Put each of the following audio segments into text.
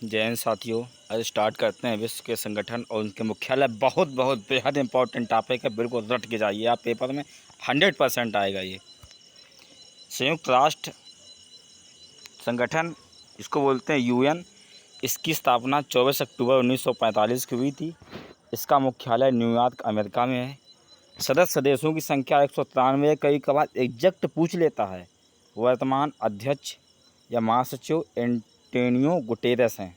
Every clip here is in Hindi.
जय हिंद साथियों। आज स्टार्ट करते हैं विश्व के संगठन और उनके मुख्यालय। बहुत बहुत बेहद इंपॉर्टेंट टॉपिक है, बिल्कुल रट के जाइए आप, पेपर में 100% आएगा ये। संयुक्त राष्ट्र संगठन, इसको बोलते हैं यूएन। इसकी स्थापना 24 अक्टूबर 1945 की हुई थी। इसका मुख्यालय न्यूयॉर्क, अमेरिका में है। सदस्य देशों की संख्या 193। कई कभार एग्जैक्ट पूछ लेता है। वर्तमान अध्यक्ष या महासचिव एंटोनियो गुटेरेस हैं।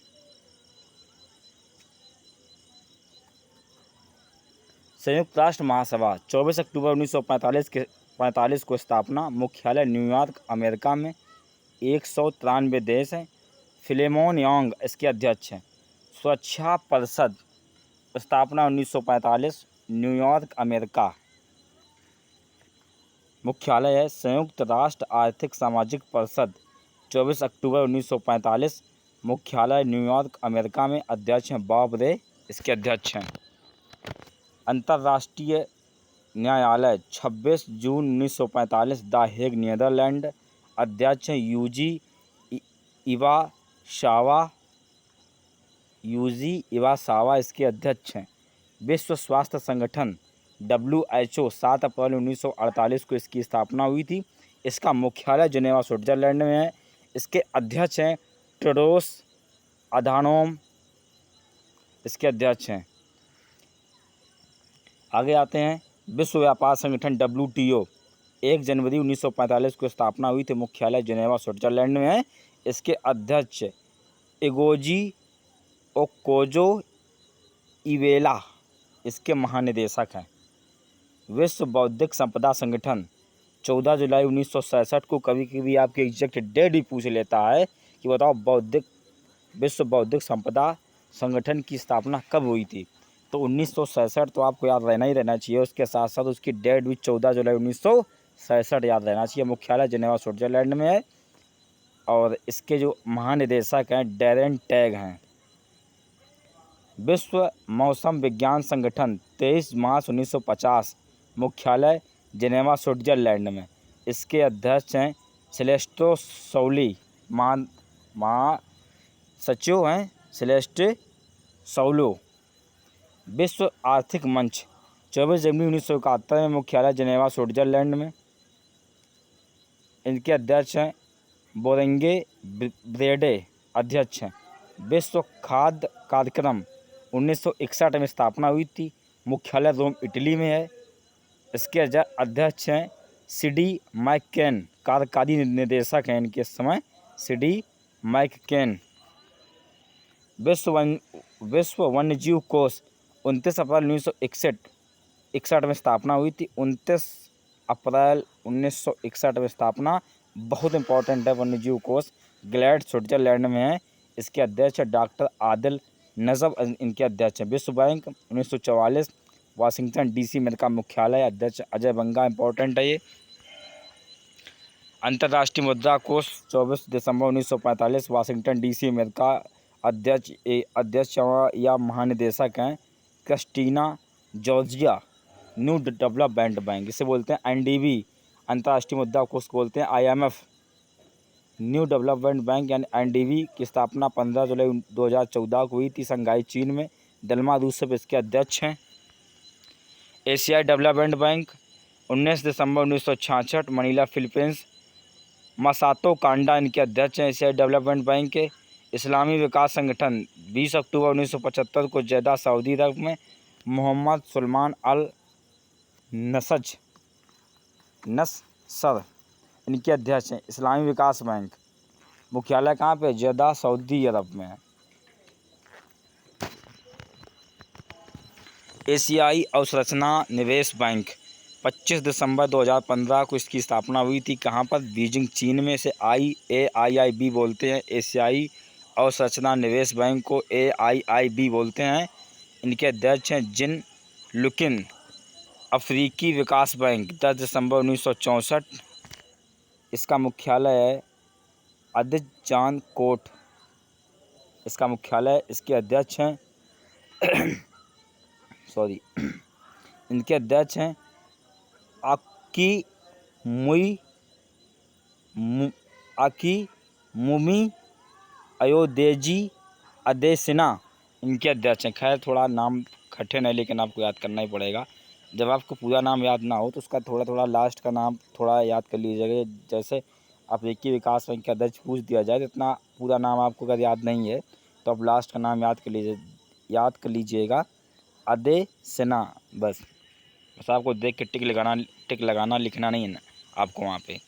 संयुक्त राष्ट्र महासभा 24 अक्टूबर 1945 को स्थापना। मुख्यालय न्यूयॉर्क, अमेरिका में। 193 देश हैं। फिलेमोन यांग इसके अध्यक्ष हैं। सुरक्षा परिषद, स्थापना 1945, न्यूयॉर्क, अमेरिका। मुख्यालय है संयुक्त राष्ट्र आर्थिक सामाजिक परिषद, 24 अक्टूबर 1945। मुख्यालय न्यूयॉर्क, अमेरिका में। अध्यक्ष हैं बॉब रे, इसके अध्यक्ष हैं। अंतर्राष्ट्रीय न्यायालय 26 जून 1945, द हेग, नीदरलैंड। अध्यक्ष हैं यूजी इवासावा, इसके अध्यक्ष हैं। विश्व स्वास्थ्य संगठन WHO 7 अप्रैल 1948 को इसकी स्थापना हुई थी। इसका मुख्यालय जिनेवा, स्विट्जरलैंड में है। इसके अध्यक्ष हैं टेड्रोस अधानोम, इसके अध्यक्ष हैं। आगे आते हैं विश्व व्यापार संगठन WTO, 1 जनवरी 1945 को स्थापना हुई थी। मुख्यालय जिनेवा, स्विट्जरलैंड में है। इसके अध्यक्ष इगोजी ओकोजो इवेला, इसके महानिदेशक हैं। विश्व बौद्धिक संपदा संगठन 14 जुलाई 1967 को, कभी कभी आपके एग्जैक्ट डेट भी पूछ लेता है कि बताओ विश्व बौद्धिक संपदा संगठन की स्थापना कब हुई थी। तो 1967 तो आपको याद रहना चाहिए। उसके साथ साथ उसकी डेट भी 14 जुलाई 1967 याद रहना चाहिए। मुख्यालय जिनेवा, स्विट्जरलैंड में है। और इसके जो महानिदेशक हैं डैरेन टैग हैं। विश्व मौसम विज्ञान संगठन 23 मार्च 1950, मुख्यालय जिनेवा, स्विट्जरलैंड में। इसके अध्यक्ष हैं सेलेस्टो सौली, महासचिव हैं सेलेस्टे सौलो। विश्व आर्थिक मंच 24 जनवरी 1971 में, मुख्यालय जिनेवा, स्विट्जरलैंड में। इनके अध्यक्ष हैं बोरेंगे ब्रेडे, अध्यक्ष हैं। विश्व खाद्य कार्यक्रम 1961 में स्थापना हुई थी। मुख्यालय रोम, इटली में है। इसके अध्यक्ष हैं सीडी मैककेन, कार्यकारी निदेशक हैं इनके समय सीडी मैककेन। विश्व वन्यजीव कोष 29 अप्रैल 1961 में स्थापना हुई थी। 29 अप्रैल 1961 में स्थापना, बहुत इंपॉर्टेंट है। वन्यजीव कोष ग्लैड, स्विट्जरलैंड में है। इसके अध्यक्ष डॉक्टर आदिल नजब, इनके अध्यक्ष हैं। विश्व बैंक 1944, वाशिंगटन DC में इनका मुख्यालय। अध्यक्ष अजय बंगा, इंपॉर्टेंट है ये। अंतर्राष्ट्रीय मुद्रा कोष 24 दिसंबर 1945, वाशिंगटन DC, अमेरिका। अध्यक्ष या महानिदेशक हैं Christina Georgia. New development bank, इसे बोलते हैं NDB। अंतर्राष्ट्रीय मुद्रा कोष को बोलते हैं IMF। न्यू डेवलपमेंट बैंक यानी NDB की स्थापना 15 जुलाई 2014 को हुई थी शंघाई, चीन में। दलमा रूसफ इसके अध्यक्ष हैं। एशियाई डेवलपमेंट बैंक 19 दिसंबर 1966, मनीला, फिलीपींस। मसातो कांडा इनके अध्यक्ष हैं एशियाई डेवलपमेंट बैंक के। इस्लामी विकास संगठन 20 अक्टूबर 1975 को जेदा, सऊदी अरब में। मोहम्मद सुलेमान अल नसर इनके अध्यक्ष हैं। इस्लामी विकास बैंक, मुख्यालय कहाँ पे? जेदा, सऊदी अरब में है। एशियाई अवसंरचना निवेश बैंक 25 दिसंबर 2015 को इसकी स्थापना हुई थी। कहाँ पर? बीजिंग, चीन में। से AIIB बोलते हैं। एशियाई अवसंरचना निवेश बैंक को AIIB बोलते हैं। इनके अध्यक्ष हैं जिन लुकिन। अफ्रीकी विकास बैंक 10 दिसंबर 1964, इसका मुख्यालय है अबिजान कोट, इसका मुख्यालय। इसके अध्यक्ष हैं इनके अध्यक्ष हैं आकी मुमी अयोदेजी अदेसिना इनके अध्यक्ष हैं। खैर थोड़ा नाम कठिन है लेकिन आपको याद करना ही पड़ेगा। जब आपको पूरा नाम याद ना हो तो उसका थोड़ा थोड़ा लास्ट का नाम थोड़ा याद कर लीजिएगा। जैसे अफ्रीकी विकास बैंक के अध्यक्ष पूछ दिया जाए तो इतना पूरा नाम आपको अगर याद नहीं है तो आप लास्ट का नाम याद कर लीजिएगा अदेसिना। बस आपको देख के टिक लगाना लिखना नहीं है ना आपको वहाँ पे।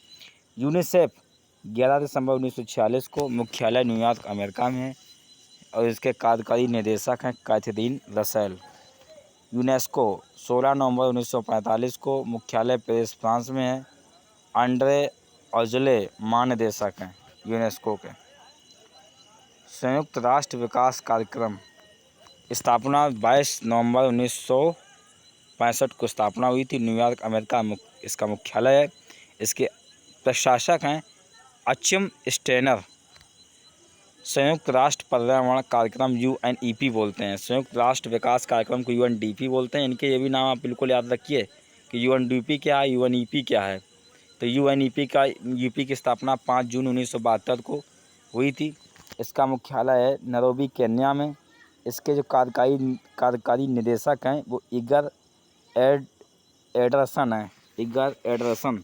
यूनिसेफ 11 दिसंबर 1946 को, मुख्यालय न्यूयॉर्क अमेरिका में है और इसके कार्यकारी निदेशक हैं कैथरीन रसेल। यूनेस्को 16 नवंबर 1945 को, मुख्यालय पेरिस फ्रांस में है। आंड्रे ऑजले महानिदेशक हैं यूनेस्को के। संयुक्त राष्ट्र विकास कार्यक्रम स्थापना 22 नवंबर 1965 को स्थापना हुई थी। न्यूयॉर्क अमेरिका इसका मुख्यालय है। इसके प्रशासक हैं अचिम स्टेनर। संयुक्त राष्ट्र पर्यावरण कार्यक्रम UNEP बोलते हैं। संयुक्त राष्ट्र विकास कार्यक्रम को UNDP बोलते हैं। इनके ये भी नाम आप बिल्कुल याद रखिए कि UNDP क्या है, UNEP क्या है। तो UNEP की स्थापना 5 जून 1972 को हुई थी। इसका मुख्यालय है नैरोबी केन्या में। इसके जो कार्यकारी निदेशक हैं वो इगर एडरसन हैं। Eager Anderson.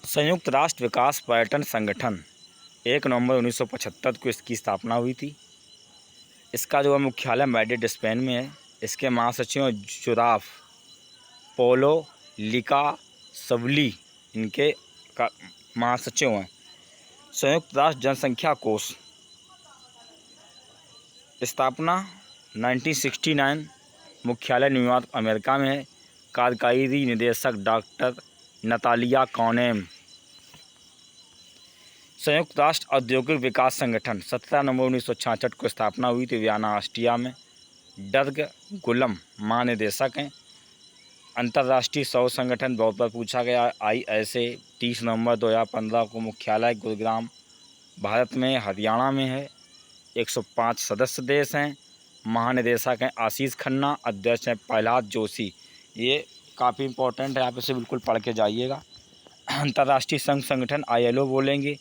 संयुक्त राष्ट्र विकास पर्यटन संगठन 1 नवंबर 1975 को इसकी स्थापना हुई थी। इसका जो है मुख्यालय मैड्रिड स्पेन में है। इसके महासचिव जोराफ पोलो लिका सवली इनके महासचिव हैं। संयुक्त राष्ट्र जनसंख्या कोष स्थापना 1969, मुख्यालय न्यूयॉर्क अमेरिका में है। कार्यकारी निदेशक डॉक्टर नतालिया कॉनेम। संयुक्त राष्ट्र औद्योगिक विकास संगठन 17 नवंबर 1966 को स्थापना हुई थी वियना ऑस्ट्रिया में। डर्ग गुलम महानिदेशक हैं। अंतर्राष्ट्रीय सौर संगठन बहुत बार पूछा गया ISA 30 नवंबर 2015 को, मुख्यालय गुरुग्राम भारत में हरियाणा में है। 105 सदस्य देश हैं। महानिदेशक हैं आशीष खन्ना, अध्यक्ष हैं प्रहलाद जोशी। ये काफ़ी इंपॉर्टेंट है, आप इसे बिल्कुल पढ़ के जाइएगा। अंतर्राष्ट्रीय संघ संगठन ILO बोलेंगे।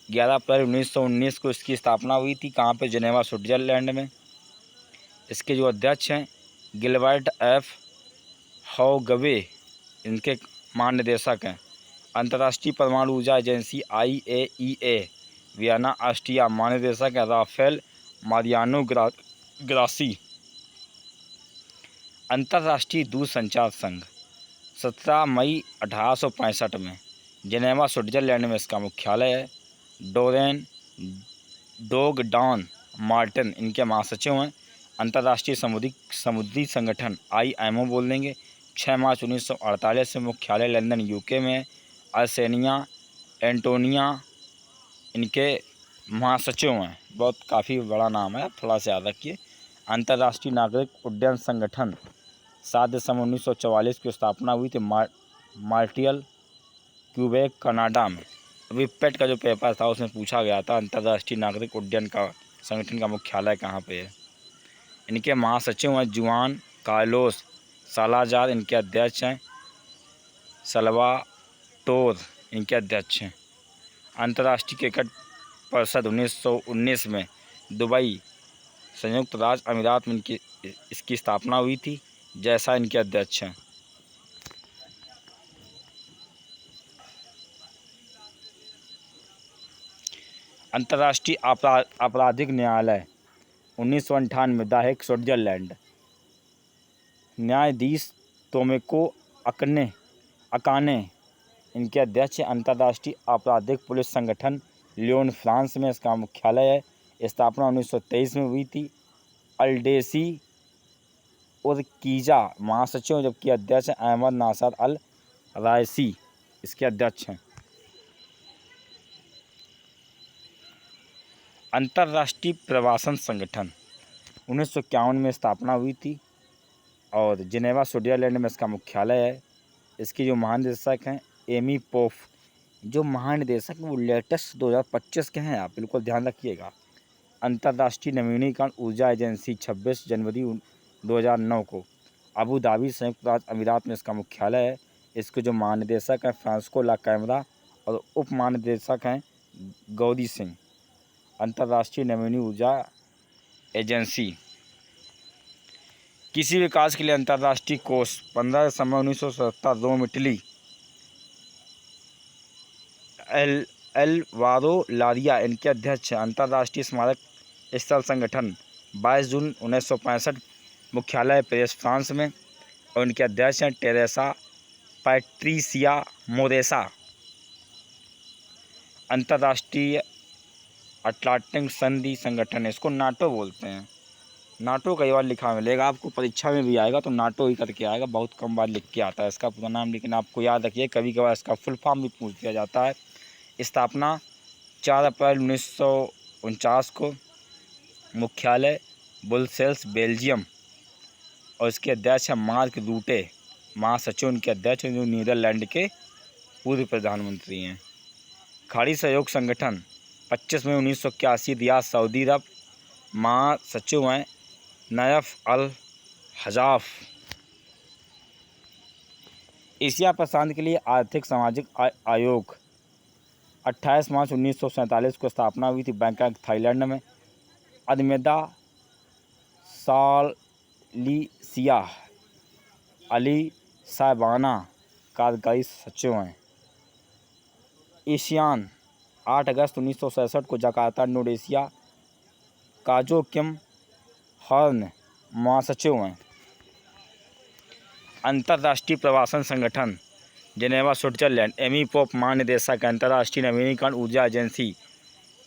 11 अप्रैल 1919 को इसकी स्थापना हुई थी। कहाँ पे? जिनेवा स्विट्जरलैंड में। इसके जो अध्यक्ष हैं गिलबर्ट F हॉगवे इनके महानिदेशक हैं। अंतर्राष्ट्रीय परमाणु ऊर्जा एजेंसी IAEA वियना ऑस्ट्रिया, महानिदेशक हैं राफेल मारियानो ग्रासी। अंतर्राष्ट्रीय दूरसंचार संघ 17 मई 1865 में जिनेवा स्विट्जरलैंड में इसका मुख्यालय है। डॉन मार्टिन इनके महासचिव हैं। अंतर्राष्ट्रीय समुद्री संगठन IMO बोल देंगे। 6 मार्च 1948 से मुख्यालय लंदन UK में है। अर्सेनिया एंटोनिया इनके महासचिव हैं। बहुत काफ़ी बड़ा नाम है, थोड़ा सा याद रखिए। अंतर्राष्ट्रीय नागरिक उड्डयन संगठन 7 दिसंबर 1944 की स्थापना हुई थी मॉन्ट्रियल क्यूबेक कनाडा में। अभी पेट का जो पेपर था उसमें पूछा गया था अंतर्राष्ट्रीय नागरिक उड्डयन का संगठन का मुख्यालय कहाँ पे है। इनके महासचिव हैं जुआन कार्लोस सालाजार, इनके अध्यक्ष हैं सल्वाटोर इनके अध्यक्ष हैं। अंतर्राष्ट्रीय क्रिकेट परिषद 1919 में दुबई संयुक्त राज्य अमीरात में इसकी स्थापना हुई थी। जैसा इनके अध्यक्ष हैं। अंतर्राष्ट्रीय आपराधिक न्यायालय 1998 द हेग स्विट्जरलैंड। न्यायाधीश तोमेको अकाने इनके अध्यक्ष हैं। अंतर्राष्ट्रीय आपराधिक पुलिस संगठन लियोन फ्रांस में इसका मुख्यालय है। स्थापना 1923 में हुई थी। अल्डेसी उर्कीजा महासचिव, जबकि अध्यक्ष अहमद नासर अल रायसी इसके अध्यक्ष हैं। अंतर्राष्ट्रीय प्रवासन संगठन 1951 में स्थापना हुई थी और जिनेवा स्विट्जरलैंड में इसका मुख्यालय है। इसकी जो महानिदेशक हैं एमी पोफ। जो महानिदेशक वो लेटेस्ट 2025 के हैं, आप बिल्कुल ध्यान रखिएगा। अंतर्राष्ट्रीय नवीनीकरण ऊर्जा एजेंसी 26 जनवरी 2009 को अबू धाबी संयुक्त राज्य अमीरात में इसका मुख्यालय है। इसके जो महानिदेशक हैं फ्रांसिस्को ला कैमरा और उप महानिदेशक हैं गौरी सिंह। अंतर्राष्ट्रीय नवीन ऊर्जा एजेंसी। किसी विकास के लिए अंतर्राष्ट्रीय कोष 15 दिसंबर 1977 रोम इटली। एलवारो लारिया इनके अध्यक्ष हैं। अंतर्राष्ट्रीय स्मारक स्थल संगठन 22 जून 1965। मुख्यालय पेरिस फ्रांस में और इनके अध्यक्ष हैं टेरेसा पैट्रिसिया मोरेसा। अंतर्राष्ट्रीय अटलांटिक संधि संगठन, इसको नाटो बोलते हैं। नाटो कई बार लिखा मिलेगा आपको, परीक्षा में भी आएगा तो नाटो ही करके आएगा, बहुत कम बार लिख के आता है इसका पूरा नाम, लेकिन आपको याद रखिए कभी कभार इसका फुल फॉर्म भी पूछ दिया जाता है। स्थापना 4 अप्रैल 1949 को। मुख्यालय ब्रुसेल्स बेल्जियम और इसके अध्यक्ष हैं मार्क रूटे। महासचिव उनके अध्यक्ष हैं जो नीदरलैंड के पूर्व प्रधानमंत्री हैं। खाड़ी सहयोग संगठन 25 मई 1981 रियाद सऊदी अरब। महासचिव हैं नयफ अल हजाफ। एशिया प्रशांत के लिए आर्थिक सामाजिक आयोग 28 मार्च 1947 को स्थापना हुई थी बैंकॉक थाईलैंड में। अदमेदा सालिसिया अली साहबाना कार्यकारी सचिव हैं। एशियान 8 अगस्त 1967 को जकार्ता इंडोनेशिया। काजो किम हर्न महासचिव हैं। अंतर्राष्ट्रीय प्रवासन संगठन जेनेवा स्विट्जरलैंड एमी पोप महानिदेशक। अंतर्राष्ट्रीय नवीनीकरण ऊर्जा एजेंसी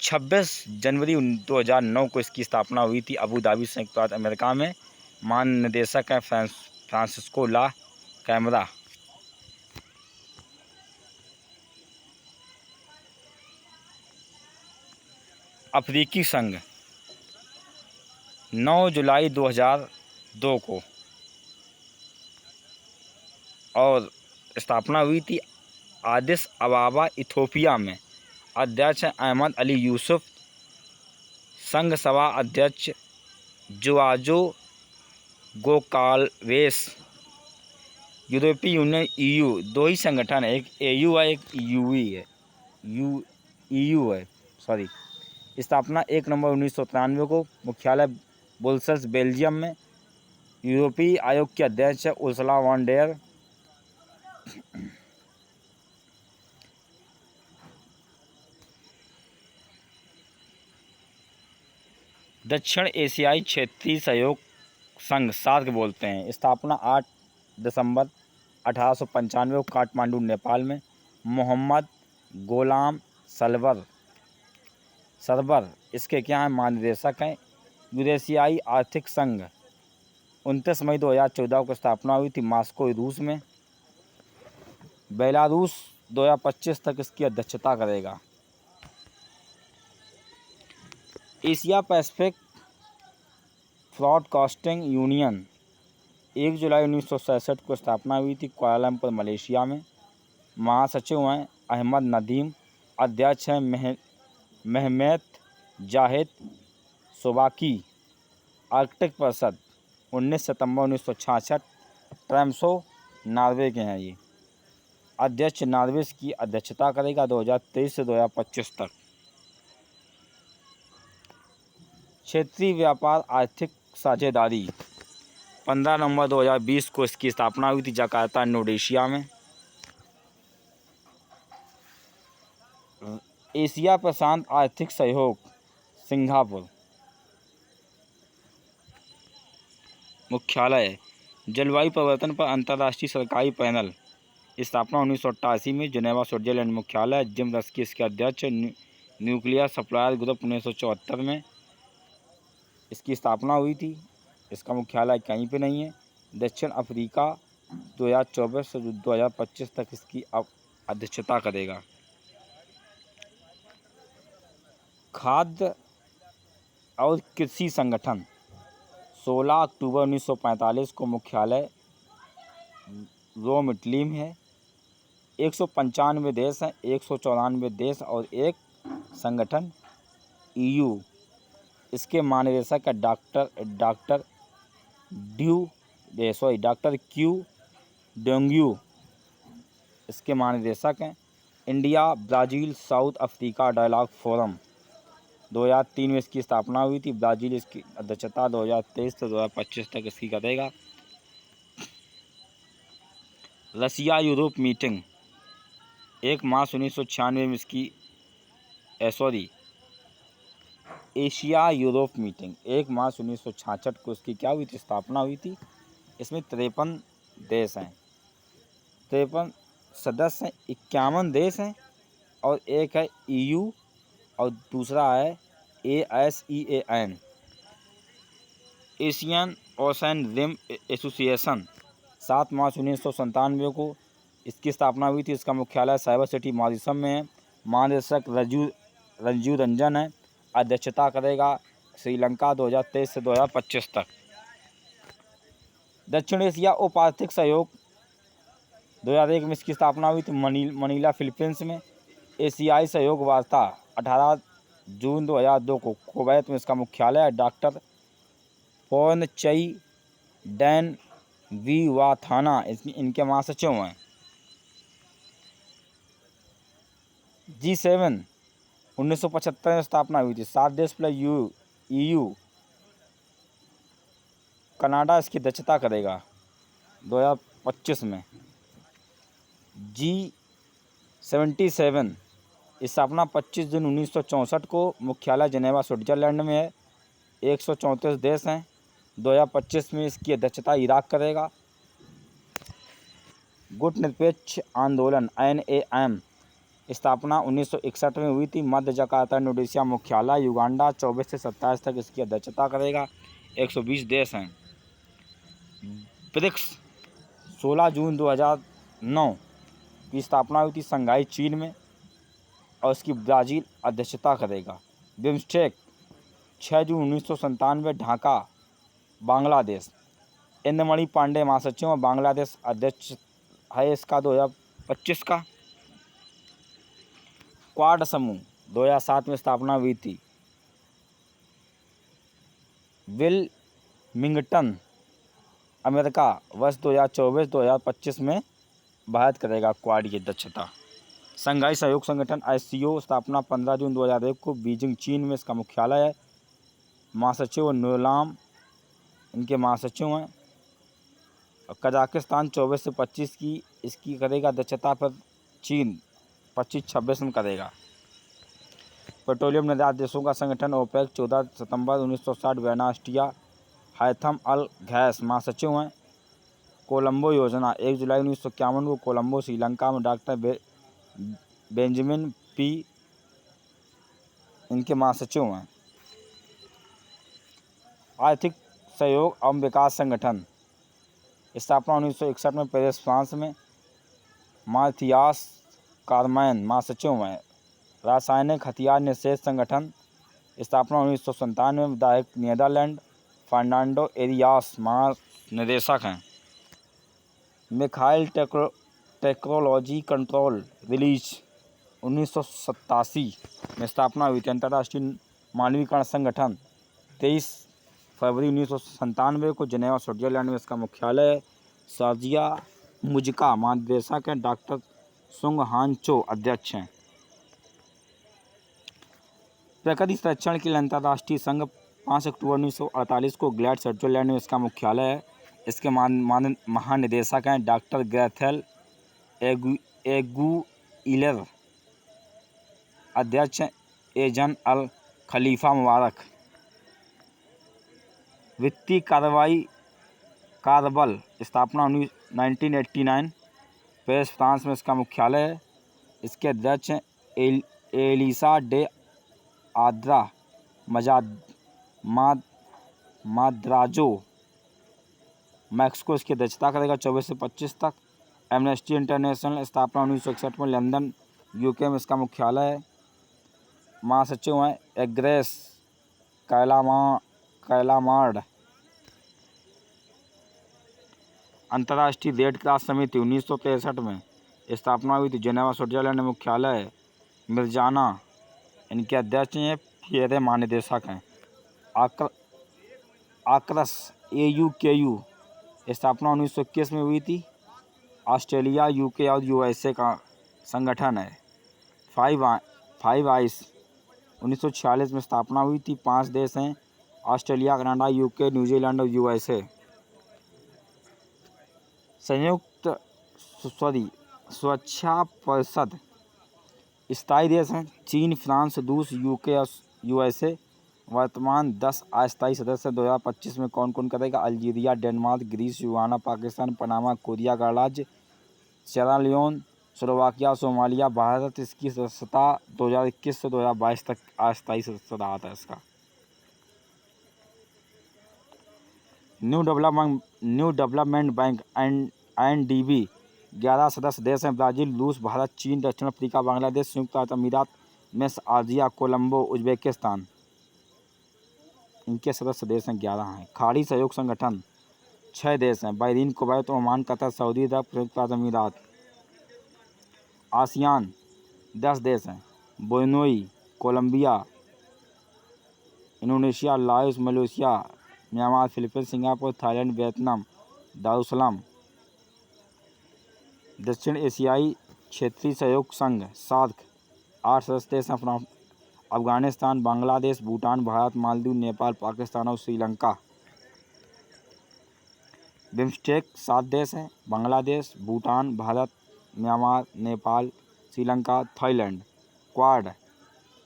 26 जनवरी 2009 को इसकी स्थापना हुई थी अबू धाबी संयुक्त राज्य अमेरिका में। महानिदेशक हैं फ्रांसिस्को ला कैमरा। अफ्रीकी संघ 9 जुलाई 2002 को और स्थापना हुई थी आदिस अबाबा इथोपिया में। अध्यक्ष हैं अहमद अली यूसुफ। संघ सभा अध्यक्ष जोआजो गोकालवेस। यूरोपीय यूनियन EU 2 ही संगठन है, एक AU है एक EU है, EU है सॉरी। स्थापना 1 नवंबर 1993 को। मुख्यालय ब्रुसेल्स बेल्जियम में। यूरोपीय आयोग के अध्यक्ष है उर्सुला वॉन डेर। दक्षिण एशियाई क्षेत्रीय सहयोग संघ सार्क बोलते हैं। स्थापना 8 दिसंबर 1895 को काठमांडू नेपाल में। मोहम्मद गोलाम सरवर इसके क्या हैं महानिदेशक हैं। यूरेशियाई आर्थिक संघ 29 मई 2014 को स्थापना हुई थी मॉस्को रूस में। बेलारूस 2025 तक इसकी अध्यक्षता करेगा। एशिया पैसिफिक ब्रॉडकास्टिंग यूनियन 1 जुलाई 1967 को स्थापना हुई थी कुआलालंपुर मलेशिया में। महासचिव हैं अहमद नदीम। अध्यक्ष हैं मेहमेत जाहिद सोबाकी। आर्कटिक परिषद 19 सितंबर 1966। ट्रैम्सो नॉर्वे के हैं ये। अध्यक्ष नॉर्वे की अध्यक्षता करेगा 2023 से 2025 तक। क्षेत्रीय व्यापार आर्थिक साझेदारी 15 नवंबर 2020 को इसकी स्थापना हुई थी जकार्ता इंडोनेशिया में। एशिया प्रशांत आर्थिक सहयोग सिंगापुर। मुख्यालय जलवायु परिवर्तन पर अंतर्राष्ट्रीय सरकारी पैनल। स्थापना 1988 में जेनेवा स्विट्जरलैंड। मुख्यालय जिम रस्की इसके अध्यक्ष। न्यूक्लियर सप्लायर ग्रुप 1974 में इसकी स्थापना हुई थी। इसका मुख्यालय कहीं पे नहीं है। दक्षिण अफ्रीका 2024 से 2025 तक इसकी अध्यक्षता करेगा। खाद्य और कृषि संगठन 16 अक्टूबर 1945 को। मुख्यालय रोम इटली में है। 195 देश हैं, 194 देश और एक संगठन EU। इसके महानिदेशक है डॉक्टर क्यू डेंग्यू इसके महानिदेशक हैं। India Brazil South Africa dialogue forum 2003 में इसकी स्थापना हुई थी। ब्राज़ील इसकी अध्यक्षता 2023 से 2025 तक इसकी करेगा। रसिया यूरोप मीटिंग 1 मार्च 1996 में इसकी एशिया यूरोप मीटिंग 1 मार्च 1966 को इसकी क्या हुई थी, स्थापना हुई थी। इसमें 53 देश हैं, 53 सदस्य हैं, 51 देश हैं और एक है EU और दूसरा है ASEAN Asian ocean rim association. 7 मार्च 1997 को इसकी स्थापना हुई थी। इसका मुख्यालय साइबर सिटी मॉरिशस में है। महानिदेशक रंजू रंजन है। अध्यक्षता करेगा श्रीलंका 2023 से 2025 तक। दक्षिण एशिया उप आर्थिक सहयोग 2001 में इसकी स्थापना हुई थी मनीला फिलीपींस में। एशियाई सहयोग वार्ता 18 जून 2002 को कुवैत में इसका मुख्यालय है। डॉक्टर पोर्नचई डैन वीवाथाना इनके महासचिव हैं। G7 1975 में स्थापना हुई थी। 7 देश प्लस EU कनाडा इसकी अध्यक्षता करेगा 2025 में। G77 स्थापना 25 जून 1964 को। मुख्यालय जेनेवा स्विट्जरलैंड में है। 134 देश हैं। 2025 में इसकी अध्यक्षता इराक करेगा। गुट निरपेक्ष आंदोलन NAM स्थापना 1961 में हुई थी। मध्य जकार्ता इंडोनेशिया मुख्यालय। युगांडा 24 से 27 तक इसकी अध्यक्षता करेगा। 120 देश हैं। ब्रिक्स 16 जून 2009 की स्थापना हुई थी शंघाई चीन में और इसकी ब्राज़ील अध्यक्षता करेगा। बिम्स्टेक 6 जून 1997 ढाका बांग्लादेश। इंद्रमणि पांडे महासचिव बांग्लादेश अध्यक्ष है इसका 2025 का। क्वाड समूह 2007 में स्थापना हुई थी। विलमिंगटन अमेरिका वर्ष 2024-2025 में भारत करेगा क्वाड की अध्यक्षता। शंघाई सहयोग संगठन SCO स्थापना 15 जून 2001 को बीजिंग चीन में इसका मुख्यालय है। महासचिव नुलाम इनके महासचिव हैं। कजाकिस्तान 24 से 25 की इसकी करेगा अध्यक्षता, पर चीन 25-26 में करेगा। पेट्रोलियम निर्यात देशों का संगठन OPEC 14 सितंबर 1960 वेनास्टिया हैथम अल घैस महासचिव हैं। कोलंबो योजना 1 जुलाई 1951 को कोलंबो श्रीलंका में डॉक्टर बेंजामिन P इनके महासचिव हैं। आर्थिक सहयोग एवं विकास संगठन स्थापना 1961 में पेरिस फ्रांस में। माथियास कारमैन महासचिव हैं। रासायनिक हथियार निषेध संगठन स्थापना 1997 में। दायक नीदरलैंड। फर्नांडो एरियास महानिदेशक हैं। मिखाइल टेक्नोलॉजी कंट्रोल रिलीज 1987 में स्थापना हुई थी। अंतर्राष्ट्रीय मानवीकरण संगठन 23 फरवरी 1997 को जेनेवा स्विट्जरलैंड में इसका मुख्यालय है। साजिया मुजिका महानिदेशक हैं। डॉक्टर सुंग हानचो अध्यक्ष हैं। प्रकृति संरक्षण के लिए अंतर्राष्ट्रीय संघ 5 अक्टूबर 1948 को ग्लैड स्विट्जरलैंड में इसका मुख्यालय है। इसके महानिदेशक हैं डॉक्टर ग्रेथेल एगुइलर। अध्यक्ष एजन अल खलीफा मुबारक। वित्तीय कार्यबल स्थापना 1989 पेरिस फ्रांस में इसका मुख्यालय है। इसके अध्यक्ष एलिसा डे आद्रा माद्राजो मैक्सिको इसकी अध्यक्षता करेगा 24 से 25 तक। एमनेस्टी इंटरनेशनल स्थापना 1961 में लंदन UK में इसका मुख्यालय है। महासचिव हैं एग्रेस कैलामार्ड। अंतर्राष्ट्रीय रेड क्रॉस समिति 1963 में स्थापना हुई थी। जेनेवा स्विट्जरलैंड में मुख्यालय है। मिर्जाना इनके अध्यक्ष हैं। फिर महानिदेशक हैं। आक्रस AUKU स्थापना 1921 में हुई थी। ऑस्ट्रेलिया UK और USA का संगठन है। फाइव आइस 1946 में स्थापना हुई थी। 5 देश हैं ऑस्ट्रेलिया, कनाडा, यूके, न्यूजीलैंड और यूएसए। संयुक्त सुरक्षा परिषद स्थायी देश हैं चीन, फ्रांस, रूस, यूके और यूएसए। वर्तमान 10 अस्थायी सदस्य 2025 में कौन कौन करेगा? Algeria, Denmark, Greece, Guyana, Pakistan, Panama, Korea गणराज्य, Sierra Leone, Slovakia, Somalia. Bharat इसकी सदस्यता 2021 से 2022 तक अस्थायी सदस्य रहा था इसका। न्यू डेवलपमेंट बैंक NDB 11 सदस्य देश हैं ब्राज़ील, रूस, भारत, चीन, दक्षिण अफ्रीका, बांग्लादेश, संयुक्त अरब अमीरात, मिस्र, आर्जिया, कोलंबो, उज्बेकिस्तान। इनके सदस्य देश हैं 11 हैं। खाड़ी सहयोग संगठन 6 देश हैं Bahrain, Kuwait, Oman, Qatar, Saudi Arab, संयुक्त अरब अमीरात। आसियान 10 देश हैं Brunei, Colombia, Indonesia, Laos, Malaysia, Myanmar, Philippines, Singapore, Thailand, Vietnam, Darussalam. दक्षिण एशियाई क्षेत्रीय सहयोग संघ सार्क 8 सदस्य देश हैं अफगानिस्तान, बांग्लादेश, भूटान, भारत, मालदीव, नेपाल, पाकिस्तान और श्रीलंका। बिम्स्टेक 7 देश हैं Bangladesh, Bhutan, Bharat, Myanmar, Nepal, Sri Lanka, Thailand. Quad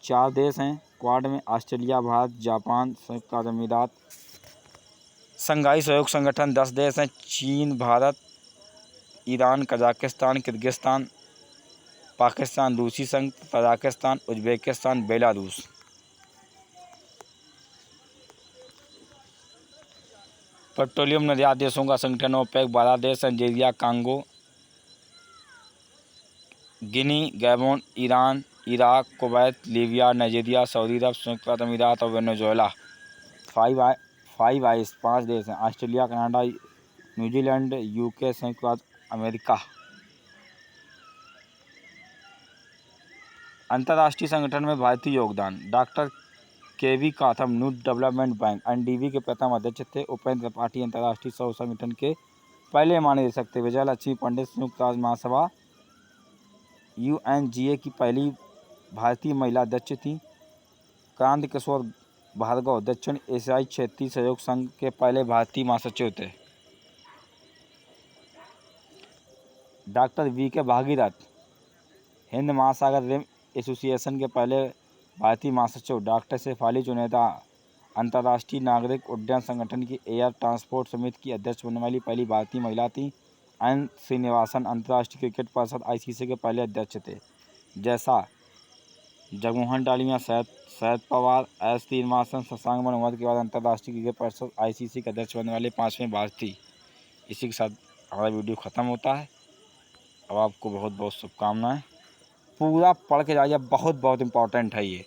4 देश हैं क्वाड में ऑस्ट्रेलिया, भारत, जापान, संयुक्त अरब अमीरात। शंघाई सहयोग संगठन 10 देश हैं चीन, Bharat, Iran, Kazakhstan, Kyrgyzstan, Pakistan, रूसी संघ, तजाकिस्तान, उज्बेकिस्तान, बेलारूस। पेट्रोलियम निर्यात देशों का संगठन ओपेक 12 देश हैं Algeria, Congo, Guinea, Gabon, Iran, Iraq, Kuwait, Libya, Nigeria, Saudi Arab, संयुक्त अरब अमीरात और वेनेजुएला। फाइव आइस 5 देश हैं ऑस्ट्रेलिया, कनाडा, न्यूजीलैंड, यूके, संयुक्त अरब अमेरिका। अंतर्राष्ट्रीय संगठन में भारतीय योगदान। डॉक्टर KV काथम न्यू डेवलपमेंट बैंक NDB के प्रथम अध्यक्ष थे। उपेंद्र त्रिपाठी अंतर्राष्ट्रीय सौर संगठन के पहले महानिदेशक थे। विजयलक्ष्मी पंडित संयुक्त राष्ट्र महासभा UNGA की पहली भारतीय महिला अध्यक्ष थी। क्रांति किशोर भार्गव दक्षिण एशियाई क्षेत्रीय सहयोग संघ के पहले भारतीय महासचिव थे। डॉक्टर VK भागीरथ हिंद महासागर रिम एसोसिएशन के पहले भारतीय महासचिव। डॉक्टर शेफाली चुनेजा अंतर्राष्ट्रीय नागरिक उड्डयन संगठन की एयर ट्रांसपोर्ट समिति की अध्यक्ष बनने वाली पहली भारतीय महिला थी। N श्रीनिवासन अंतर्राष्ट्रीय क्रिकेट परिषद ICC के पहले अध्यक्ष थे। जैसा जगमोहन डालमिया, शरद पवार, S श्रीनिवासन, शशांक मनोहर के बाद अंतर्राष्ट्रीय क्रिकेट परिषद ICC के अध्यक्ष बनने वाले 5वें भारतीय। इसी के साथ हमारा वीडियो ख़त्म होता है। अब आपको बहुत बहुत शुभकामनाएं। पूरा पढ़ के जाइए, बहुत बहुत इम्पोर्टेंट है ये।